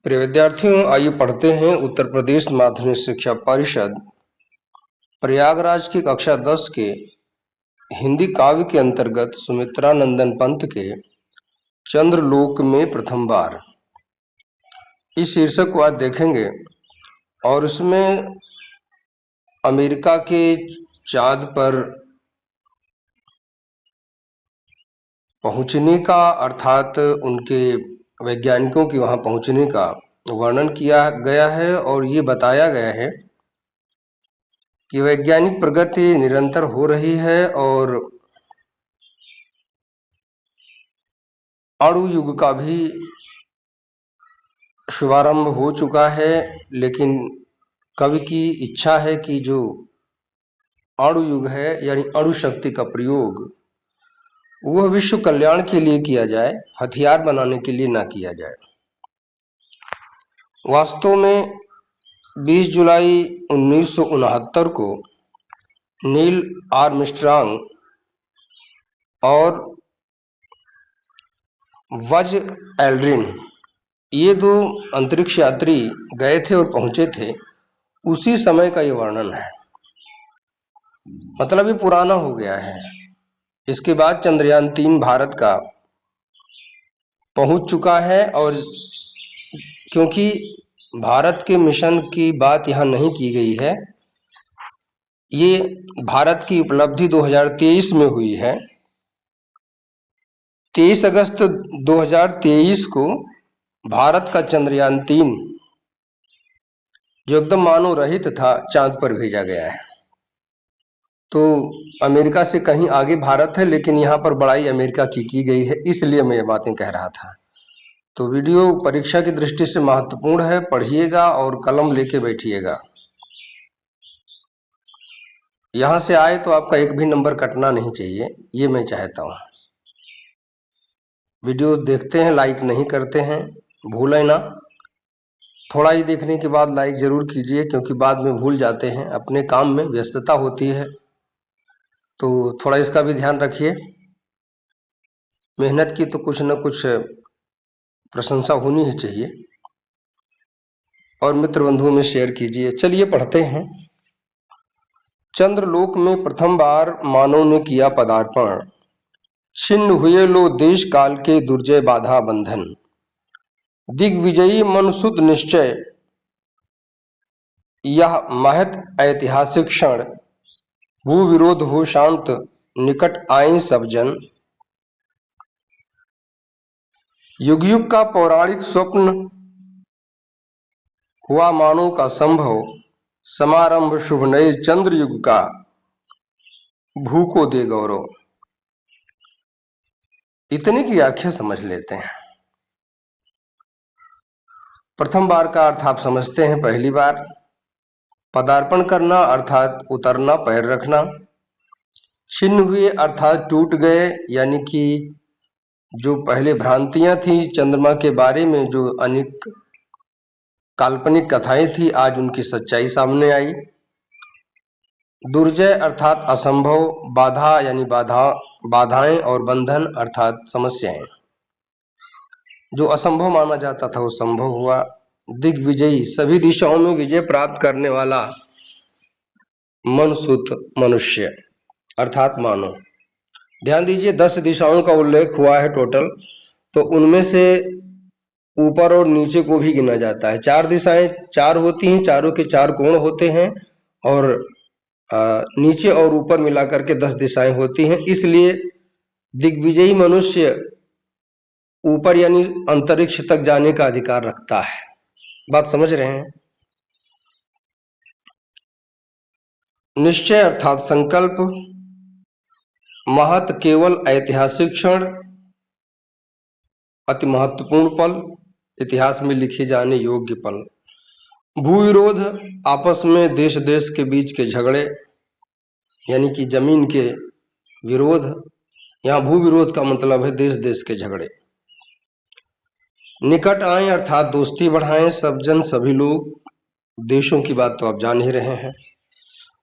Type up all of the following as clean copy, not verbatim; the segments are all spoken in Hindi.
प्रिय विद्यार्थियों, आइए पढ़ते हैं उत्तर प्रदेश माध्यमिक शिक्षा परिषद प्रयागराज की कक्षा 10 के हिंदी काव्य के अंतर्गत सुमित्रा नंदन पंत के चंद्रलोक में प्रथम बार इस शीर्षक को आज देखेंगे। और इसमें अमेरिका के चांद पर पहुंचने का अर्थात उनके वैज्ञानिकों की वहां पहुंचने का वर्णन किया गया है और ये बताया गया है कि वैज्ञानिक प्रगति निरंतर हो रही है और अणु युग का भी शुभारंभ हो चुका है। लेकिन कवि की इच्छा है कि जो अणु युग है यानी अणु शक्ति का प्रयोग वह विश्व कल्याण के लिए किया जाए, हथियार बनाने के लिए ना किया जाए। वास्तव में 20 जुलाई 1969 को नील आर्मस्ट्रांग और बज एल्ड्रिन ये दो अंतरिक्ष यात्री गए थे और पहुंचे थे। उसी समय का ये वर्णन है, मतलब ये पुराना हो गया है। इसके बाद चंद्रयान 3 भारत का पहुंच चुका है और क्योंकि भारत के मिशन की बात यहाँ नहीं की गई है, ये भारत की उपलब्धि 2023 में हुई है। 23 अगस्त 2023 को भारत का चंद्रयान 3 जो एकदम मानव रहित था चांद पर भेजा गया है। तो अमेरिका से कहीं आगे भारत है, लेकिन यहाँ पर बड़ाई अमेरिका की गई है, इसलिए मैं ये बातें कह रहा था। तो वीडियो परीक्षा की दृष्टि से महत्वपूर्ण है, पढ़िएगा और कलम लेके बैठिएगा। यहाँ से आए तो आपका एक भी नंबर कटना नहीं चाहिए, ये मैं चाहता हूँ। वीडियो देखते हैं, लाइक नहीं करते हैं, भूलें ना। थोड़ा ही देखने के बाद लाइक जरूर कीजिए, क्योंकि बाद में भूल जाते हैं, अपने काम में व्यस्तता होती है, तो थोड़ा इसका भी ध्यान रखिए। मेहनत की तो कुछ न कुछ प्रशंसा होनी ही चाहिए और मित्र बंधुओं में शेयर कीजिए। चलिए पढ़ते हैं। चंद्रलोक में प्रथम बार मानव ने किया पदार्पण, छिन्न हुए लो देश काल के दुर्जय बाधा बंधन। दिग्विजयी मनसुत निश्चय यह महत ऐतिहासिक क्षण, भू विरोध हो शांत निकट आए सब जन। युग युग का पौराणिक स्वप्न हुआ मानव का संभव, समारंभ शुभ नए चंद्र युग का, भू को दे गौरव। इतने की व्याख्या समझ लेते हैं। प्रथम बार का अर्थ आप समझते हैं, पहली बार। पदार्पण करना अर्थात उतरना, पैर रखना। छिन्न हुए अर्थात टूट गए, यानी कि जो पहले भ्रांतियां थी चंद्रमा के बारे में, जो अनेक काल्पनिक कथाएं थी, आज उनकी सच्चाई सामने आई। दुर्जय अर्थात असंभव, बाधा यानी बाधाएं और बंधन अर्थात समस्याएं। जो असंभव माना जाता था वो संभव हुआ। दिग्विजयी सभी दिशाओं में विजय प्राप्त करने वाला मनसुत मनुष्य अर्थात मानव। ध्यान दीजिए, 10 दिशाओं का उल्लेख हुआ है टोटल, तो उनमें से ऊपर और नीचे को भी गिना जाता है। 4 दिशाएं 4 होती हैं, चारों के 4 कोण होते हैं और नीचे और ऊपर मिलाकर के 10 दिशाएं होती हैं। इसलिए दिग्विजयी मनुष्य ऊपर यानी अंतरिक्ष तक जाने का अधिकार रखता है। बात समझ रहे हैं? निश्चय अर्थात संकल्प, महत केवल ऐतिहासिक क्षण, अति महत्वपूर्ण पल, इतिहास में लिखे जाने योग्य पल। भू विरोध आपस में देश देश के बीच के झगड़े, यानी कि जमीन के विरोध। यहाँ भू विरोध का मतलब है देश देश के झगड़े। निकट आए अर्थात दोस्ती बढ़ाएं, सब जन सभी लोग। देशों की बात तो आप जान ही रहे हैं।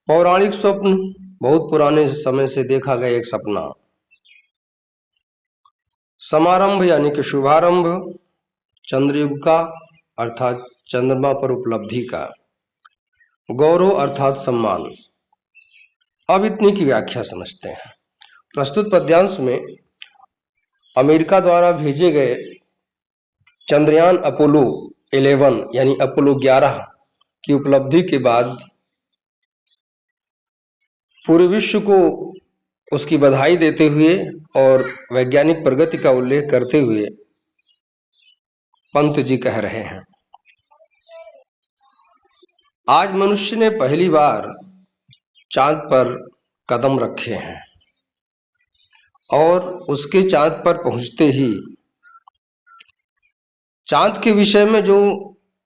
पौराणिक स्वप्न, बहुत पुराने समय से देखा गया एक सपना। समारंभ यानी कि शुभारंभ चंद्रयुग का अर्थात चंद्रमा पर उपलब्धि का, गौरव अर्थात सम्मान। अब इतनी की व्याख्या समझते हैं। प्रस्तुत पद्यांश में अमेरिका द्वारा भेजे गए चंद्रयान अपोलो 11 यानी अपोलो 11 की उपलब्धि के बाद पूरे विश्व को उसकी बधाई देते हुए और वैज्ञानिक प्रगति का उल्लेख करते हुए पंत जी कह रहे हैं, आज मनुष्य ने पहली बार चांद पर कदम रखे हैं और उसके चांद पर पहुंचते ही चांद के विषय में जो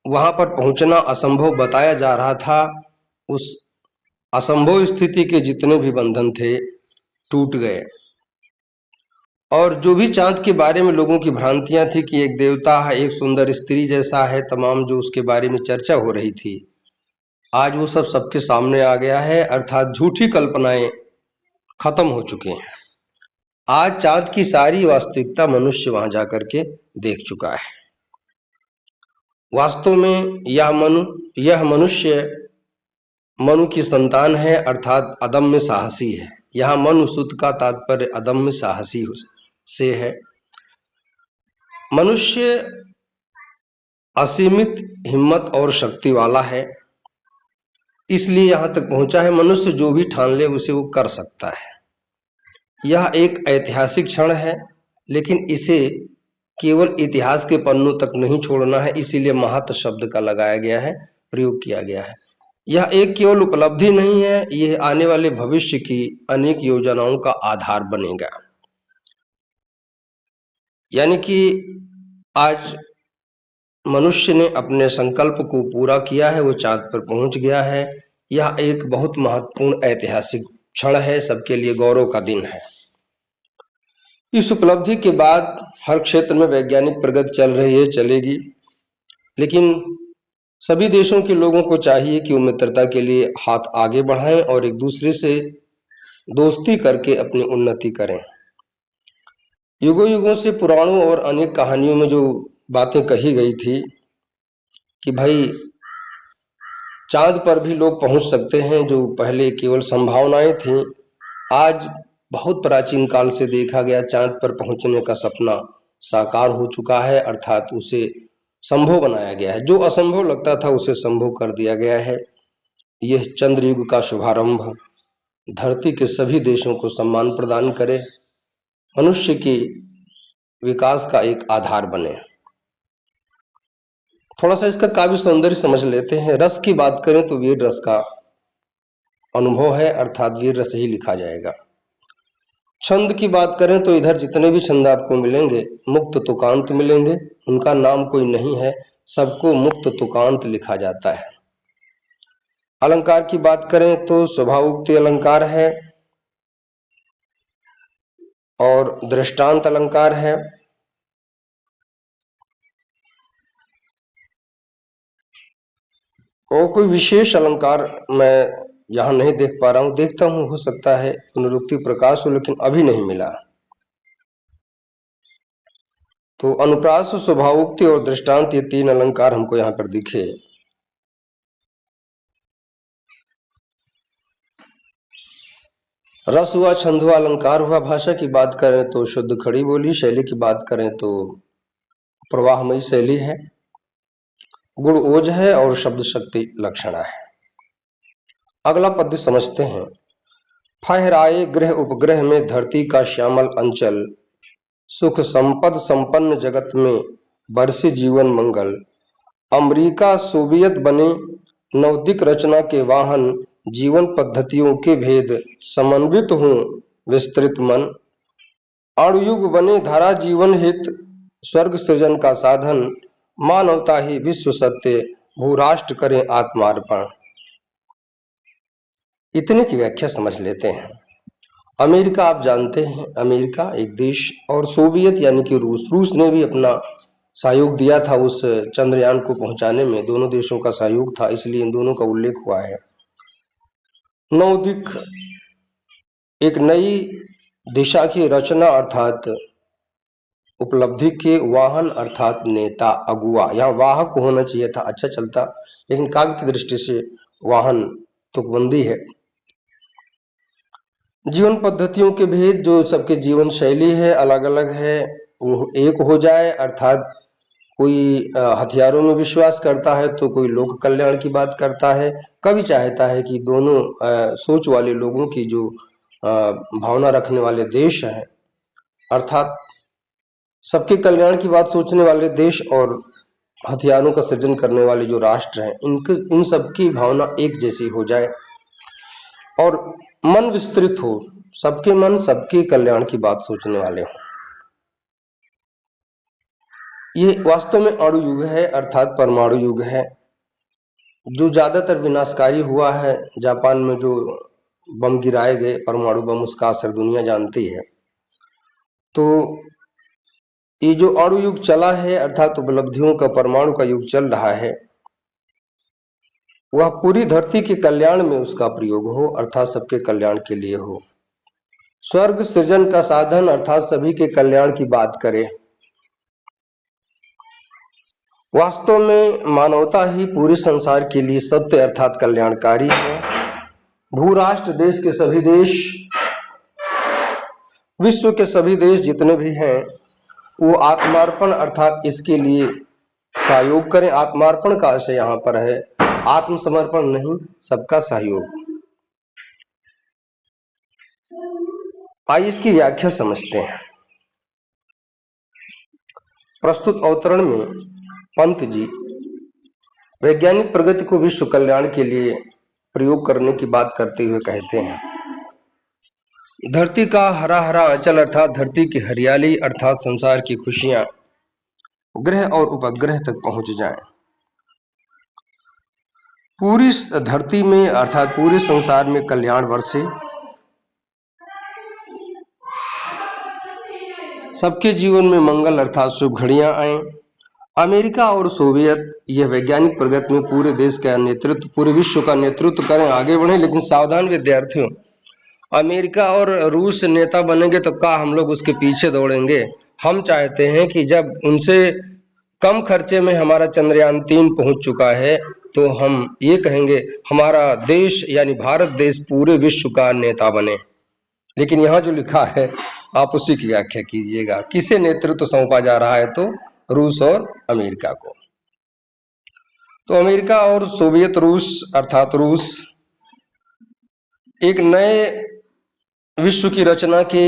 वहां पर पहुंचना असंभव बताया जा रहा था, उस असंभव स्थिति के जितने भी बंधन थे टूट गए। और जो भी चांद के बारे में लोगों की भ्रांतियां थी कि एक देवता है, एक सुंदर स्त्री जैसा है, तमाम जो उसके बारे में चर्चा हो रही थी, आज वो सब सबके सामने आ गया है। अर्थात झूठी कल्पनाएं खत्म हो चुकी हैं। आज चांद की सारी वास्तविकता मनुष्य वहां जाकर के देख चुका है। वास्तव में यह मनुष्य मनु की संतान है, अर्थात अदम्य साहसी है। यहाँ मनु सूत्र का तात्पर्य अदम्य साहसी से है। मनुष्य असीमित हिम्मत और शक्ति वाला है, इसलिए यहाँ तक पहुंचा है। मनुष्य जो भी ठान ले उसे वो कर सकता है। यह एक ऐतिहासिक क्षण है, लेकिन इसे केवल इतिहास के पन्नों तक नहीं छोड़ना है, इसीलिए महत् शब्द का लगाया गया है, प्रयोग किया गया है। यह एक केवल उपलब्धि नहीं है, यह आने वाले भविष्य की अनेक योजनाओं का आधार बनेगा। यानी कि आज मनुष्य ने अपने संकल्प को पूरा किया है, वो चांद पर पहुंच गया है। यह एक बहुत महत्वपूर्ण ऐतिहासिक क्षण है, सबके लिए गौरव का दिन है। इस उपलब्धि के बाद हर क्षेत्र में वैज्ञानिक प्रगति चल रही है, चलेगी, लेकिन सभी देशों के लोगों को चाहिए कि वो मित्रता के लिए हाथ आगे बढ़ाएं और एक दूसरे से दोस्ती करके अपनी उन्नति करें। युगों युगों से पुराणों और अनेक कहानियों में जो बातें कही गई थी कि भाई चांद पर भी लोग पहुंच सकते हैं, जो पहले केवल संभावनाएं थी, आज बहुत प्राचीन काल से देखा गया चांद पर पहुंचने का सपना साकार हो चुका है। अर्थात उसे संभव बनाया गया है। जो असंभव लगता था उसे संभव कर दिया गया है। यह चंद्रयुग का शुभारंभ धरती के सभी देशों को सम्मान प्रदान करे, मनुष्य की विकास का एक आधार बने। थोड़ा सा इसका काव्य सौंदर्य समझ लेते हैं। रस की बात करें तो वीर रस का अनुभव है, अर्थात वीर रस ही लिखा जाएगा। छंद की बात करें तो इधर जितने भी छंद आपको मिलेंगे मुक्त तुकांत मिलेंगे। उनका नाम कोई नहीं है, सबको मुक्त तुकांत लिखा जाता है। अलंकार की बात करें तो स्वभावोक्ति अलंकार है और दृष्टांत अलंकार है। और कोई विशेष अलंकार मैं यहाँ नहीं देख पा रहा हूँ, देखता हूँ, हो सकता है पुनरुक्ति प्रकाश हो, लेकिन अभी नहीं मिला। तो अनुप्रास, स्वभावोक्ति और दृष्टांत, ये तीन अलंकार हमको यहाँ पर दिखे। रस हुआ, छंद हुआ, अलंकार हुआ। भाषा की बात करें तो शुद्ध खड़ी बोली, शैली की बात करें तो प्रवाहमयी शैली है, गुण ओज है और शब्द शक्ति लक्षणा है। अगला पद्य समझते हैं। फहराए ग्रह उपग्रह में धरती का श्यामल अंचल, सुख संपद संपन्न जगत में बरसे जीवन मंगल। अमेरिका सोवियत बने नवदिक रचना के वाहन, जीवन पद्धतियों के भेद समन्वित हों विस्तृत मन। अणुयुग बने धरा जीवन हित, स्वर्ग सृजन का साधन। मानवता ही विश्व सत्य, भूराष्ट्र करें आत्मार्पण। इतने की व्याख्या समझ लेते हैं। अमेरिका, आप जानते हैं अमेरिका एक देश, और सोवियत यानी कि रूस ने भी अपना सहयोग दिया था उस चंद्रयान को पहुंचाने में। दोनों देशों का सहयोग था, इसलिए इन दोनों का उल्लेख हुआ है। नवदिक एक नई दिशा की रचना, अर्थात उपलब्धि के वाहन अर्थात नेता, अगुआ। यहाँ वाहक होना चाहिए था, अच्छा चलता, लेकिन काव्य की दृष्टि से वाहन तुकबंदी है। जीवन पद्धतियों के भेद, जो सबके जीवन शैली है अलग अलग है, वो एक हो जाए, अर्थात कोई हथियारों में विश्वास करता है तो कोई लोक कल्याण की बात करता है। कवि चाहता है कि दोनों सोच वाले लोगों की जो भावना रखने वाले देश हैं, अर्थात सबके कल्याण की बात सोचने वाले देश और हथियारों का सृजन करने वाले जो राष्ट्र हैं, इन सबकी भावना एक जैसी हो जाए और मन विस्तृत हो, सबके मन सबके कल्याण की बात सोचने वाले हों। ये वास्तव में अणु युग है, अर्थात परमाणु युग है, जो ज्यादातर विनाशकारी हुआ है। जापान में जो बम गिराए गए, परमाणु बम, उसका असर दुनिया जानती है। तो ये जो अणु युग चला है, अर्थात उपलब्धियों का परमाणु का युग चल रहा है, वह पूरी धरती के कल्याण में उसका प्रयोग हो, अर्थात सबके कल्याण के लिए हो। स्वर्ग सृजन का साधन, अर्थात सभी के कल्याण की बात करे। वास्तव में मानवता ही पूरे संसार के लिए सत्य अर्थात कल्याणकारी है। भूराष्ट्र देश के सभी देश, विश्व के सभी देश जितने भी हैं, वो आत्मार्पण अर्थात इसके लिए सहयोग करें। आत्मार्पण का आशय यहाँ पर है, आत्मसमर्पण नहीं, सबका सहयोग। आइए इसकी व्याख्या समझते हैं। प्रस्तुत अवतरण में पंत जी वैज्ञानिक प्रगति को विश्व कल्याण के लिए प्रयोग करने की बात करते हुए कहते हैं, धरती का हरा हरा अंचल अर्थात धरती की हरियाली अर्थात संसार की खुशियां ग्रह और उपग्रह तक पहुंच जाएं। पूरी धरती में अर्थात पूरे संसार में कल्याण वर्षे, सबके जीवन में मंगल अर्थात शुभ घड़ियां आए। अमेरिका और सोवियत यह वैज्ञानिक प्रगति में पूरे देश का नेतृत्व, पूरे विश्व का नेतृत्व करें, आगे बढ़े। लेकिन सावधान विद्यार्थियों, अमेरिका और रूस नेता बनेंगे तो क्या हम लोग उसके पीछे दौड़ेंगे? हम चाहते हैं कि जब उनसे कम खर्चे में हमारा चंद्रयान 3 पहुंच चुका है तो हम ये कहेंगे हमारा देश यानी भारत देश पूरे विश्व का नेता बने। लेकिन यहाँ जो लिखा है आप उसी की व्याख्या कीजिएगा। किसे नेतृत्व सौंपा जा रहा है? तो रूस और अमेरिका को। तो अमेरिका और सोवियत रूस अर्थात रूस एक नए विश्व की रचना के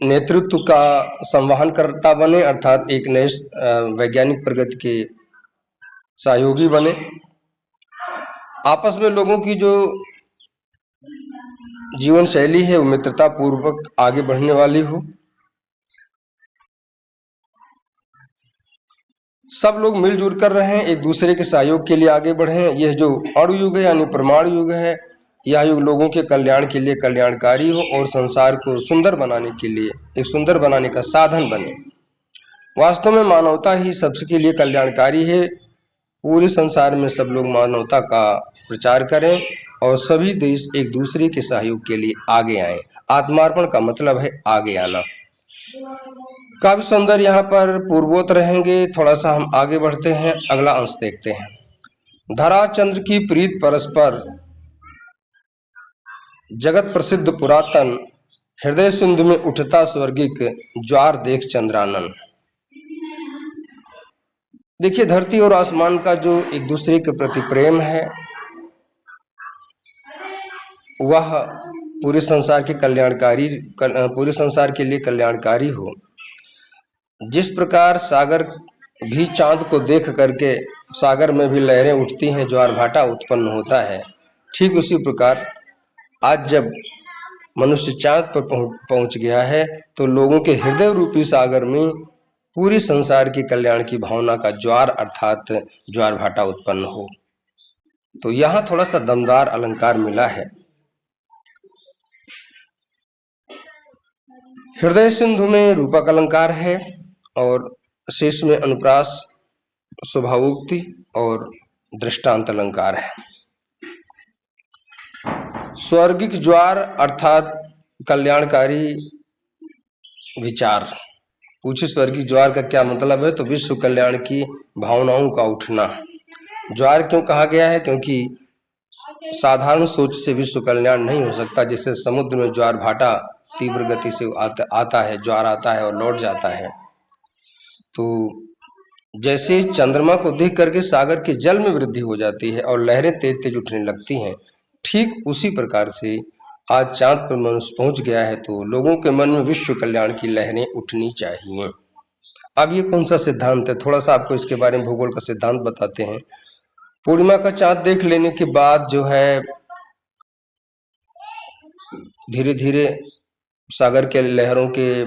नेतृत्व का संवहन करता बने, अर्थात एक नए वैज्ञानिक प्रगति के सहयोगी बने। आपस में लोगों की जो जीवन शैली है वो मित्रता पूर्वक आगे बढ़ने वाली हो। सब लोग मिलजुल कर रहें, एक दूसरे के सहयोग के लिए आगे बढ़ें। यह जो अणु युग है यानी परमाणु युग है, यह युग लोगों के कल्याण के लिए कल्याणकारी हो और संसार को सुंदर बनाने के लिए, एक सुंदर बनाने का साधन बने। वास्तव में मानवता ही सबके लिए कल्याणकारी है। पूरे संसार में सब लोग मानवता का प्रचार करें और सभी देश एक दूसरे के सहयोग के लिए आगे आए। आत्मार्पण का मतलब है आगे आना। काव्य सौंदर्य यहाँ पर पूर्वोत्तर रहेंगे। थोड़ा सा हम आगे बढ़ते हैं, अगला अंश देखते हैं। धरा चंद्र की प्रीत परस्पर, जगत प्रसिद्ध पुरातन, हृदय सिंधु में उठता स्वर्गिक ज्वार देख चंद्रानन। देखिए, धरती और आसमान का जो एक दूसरे के प्रति प्रेम है वह पूरे संसार के कल्याणकारी, पूरे संसार के लिए कल्याणकारी हो। जिस प्रकार सागर भी चांद को देख करके सागर में भी लहरें उठती हैं, ज्वार भाटा उत्पन्न होता है, ठीक उसी प्रकार आज जब मनुष्य चांद पर पहुंच गया है तो लोगों के हृदय रूपी सागर में पूरी संसार की कल्याण की भावना का ज्वार अर्थात ज्वार भाटा उत्पन्न हो। तो यहाँ थोड़ा सा दमदार अलंकार मिला है। हृदय सिंधु में रूपक अलंकार है और शेष में अनुप्रास, स्वभावोक्ति और दृष्टांत अलंकार है। स्वर्गिक ज्वार अर्थात कल्याणकारी विचार, पूछे स्वर्गीय ज्वार का क्या मतलब है, तो विश्व कल्याण की भावनाओं का उठना। ज्वार क्यों कहा गया है, क्योंकि साधारण सोच से विश्व कल्याण नहीं हो सकता। जैसे समुद्र में ज्वार भाटा तीव्र गति से आता है, ज्वार आता है और लौट जाता है। तो जैसे चंद्रमा को देख करके सागर के जल में वृद्धि हो जाती है और लहरें तेज तेज उठने लगती हैं, ठीक उसी प्रकार से आज चांद पर मनुष्य पहुंच गया है, तो लोगों के मन में विश्व कल्याण की लहरें उठनी चाहिए। अब ये कौन सा सिद्धांत है, थोड़ा सा आपको इसके बारे में भूगोल का सिद्धांत बताते हैं। पूर्णिमा का चांद देख लेने के बाद जो है धीरे धीरे सागर के लहरों के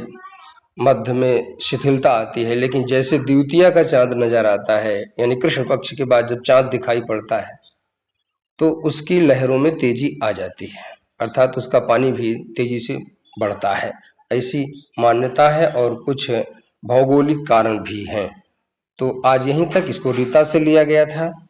मध्य में शिथिलता आती है, लेकिन जैसे द्वितीया का चांद नजर आता है, यानी कृष्ण पक्ष के बाद जब चांद दिखाई पड़ता है, तो उसकी लहरों में तेजी आ जाती है, अर्थात उसका पानी भी तेजी से बढ़ता है। ऐसी मान्यता है और कुछ भौगोलिक कारण भी हैं। तो आज यहीं तक, इसको रीता से लिया गया था।